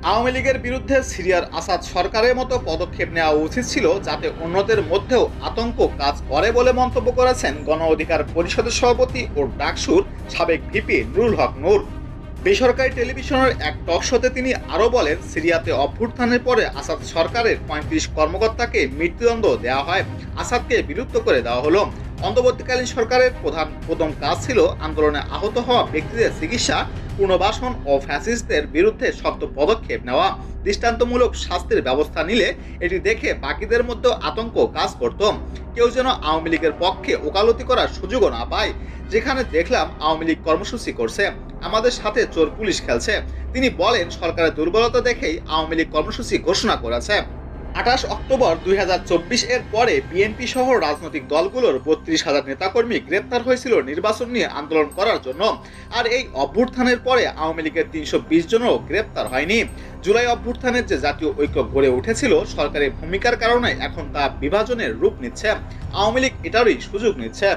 আওয়ামী লীগের বিরুদ্ধে সিরিয়ার আসাদ সরকারের মতো পদক্ষেপ নেওয়া উচিত ছিল, যাতে অন্যদের মধ্যেও আতঙ্ক কাজ করে বলে মন্তব্য করেছেন গণ অধিকার পরিষদের সভাপতি ও ডাকসুর সাবেক ভিপি নুরুল হক নূর। বেসরকারি টেলিভিশনের এক টক শোতে তিনি আরও বলেন, সিরিয়াতে অভ্যুত্থানের পরে আসাদ সরকারের ৩৫ কর্মকর্তাকে মৃত্যুদণ্ড দেওয়া হয়, আসাদকে বিলুপ্ত করে দেওয়া হলো। অন্তর্বর্তীকালীন সরকারের প্রথম কাজ ছিল আন্দোলনে আহত হওয়া ব্যক্তিদের চিকিৎসা, পুনর্বাসন ও ফ্যাসিস্টদের বিরুদ্ধে শক্ত পদক্ষেপ নেওয়া। দৃষ্টান্তমূলক শাস্তির ব্যবস্থা নিলে এটি দেখে বাকিদের মধ্যেও আতঙ্ক কাজ করত। কেউ যেন আওয়ামী লীগের পক্ষে ওকালতি করার সুযোগও না পায়। যেখানে দেখলাম আওয়ামী লীগ কর্মসূচি করছে, আমাদের সাথে চোর পুলিশ খেলছে। তিনি বলেন, সরকারের দুর্বলতা দেখেই আওয়ামী লীগ কর্মসূচি ঘোষণা করেছে। ২৮ অক্টোবর ২০২৪ এর পরে বিএনপি সহ রাজনৈতিক দলগুলোর ৩২,০০০ নেতাকর্মী গ্রেপ্তার হয়েছিল নির্বাচন নিয়ে আন্দোলন করার জন্য। আর এই অভ্যুত্থানের পরে আওয়ামী লীগের ৩২০ জনও গ্রেপ্তার হয়নি। জুলাই অভ্যুত্থানের যে জাতীয় ঐক্য গড়ে উঠেছিল, সরকারের ভূমিকার কারণে এখন তা বিভাজনের রূপ নিচ্ছে। আওয়ামী লীগ এটারই সুযোগ নিচ্ছে।